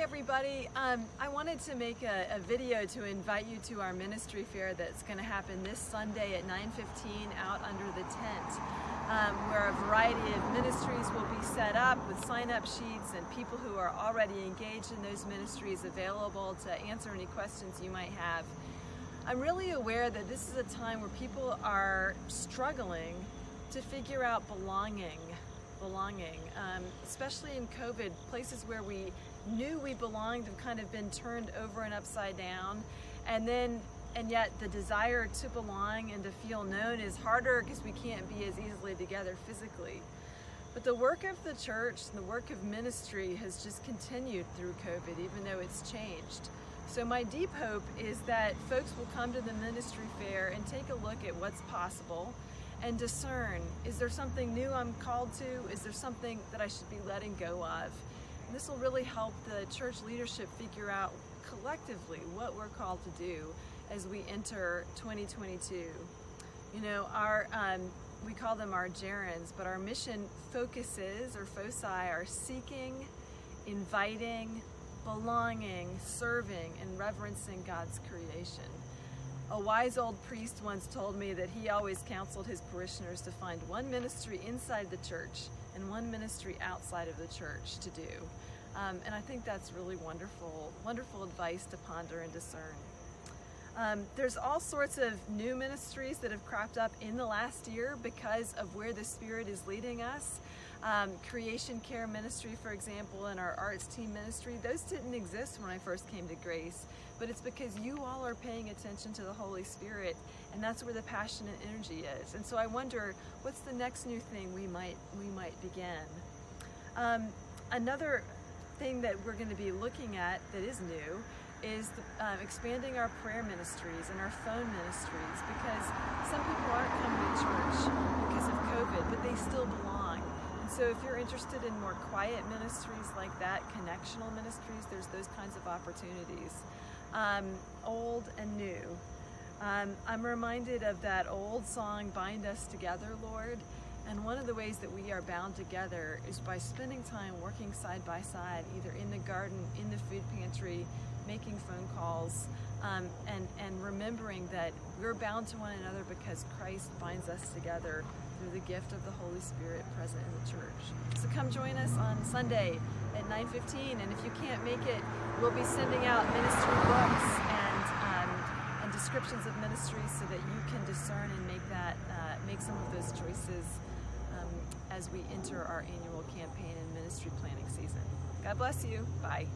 everybody. I wanted to make a video to invite you to our ministry fair that's going to happen this Sunday at 9:15 out under the tent, where a variety of ministries will be set up with sign-up sheets and people who are already engaged in those ministries available to answer any questions you might have. I'm really aware that this is a time where people are struggling to figure out belonging, especially in COVID. Places where we knew we belonged have kind of been turned over and upside down, and yet the desire to belong and to feel known is harder because we can't be as easily together physically. But the work of the church and the work of ministry has just continued through COVID, even though it's changed. So my deep hope is that folks will come to the ministry fair and take a look at what's possible and discern, is there something new I'm called to? Is there something that I should be letting go of? And this will really help the church leadership figure out collectively what we're called to do as we enter 2022. You know, we call them our gerunds, but our mission focuses, or foci, are seeking, inviting, belonging, serving, and reverencing God's creation. A wise old priest once told me that he always counseled his parishioners to find one ministry inside the church and one ministry outside of the church to do. And I think that's really wonderful advice to ponder and discern. There's all sorts of new ministries that have cropped up in the last year because of where the Spirit is leading us. Creation care ministry, for example, and our arts team ministry, those didn't exist when I first came to Grace, but it's because you all are paying attention to the Holy Spirit, and that's where the passion and energy is. And so I wonder, what's the next new thing we might begin? Another thing that we're going to be looking at that is new is expanding our prayer ministries and our phone ministries, because some people aren't coming to church because of COVID, but they still belong. And so if you're interested in more quiet ministries like that, connectional ministries, there's those kinds of opportunities. Old and new. I'm reminded of that old song, "Bind Us Together, Lord." And one of the ways that we are bound together is by spending time working side by side, either in the garden, in the food pantry, making phone calls, and remembering that we're bound to one another because Christ binds us together through the gift of the Holy Spirit present in the church. So come join us on Sunday at 9:15, and if you can't make it, we'll be sending out ministry books and descriptions of ministries so that you can discern and make some of those choices as we enter our annual campaign and ministry planning season. God bless you. Bye.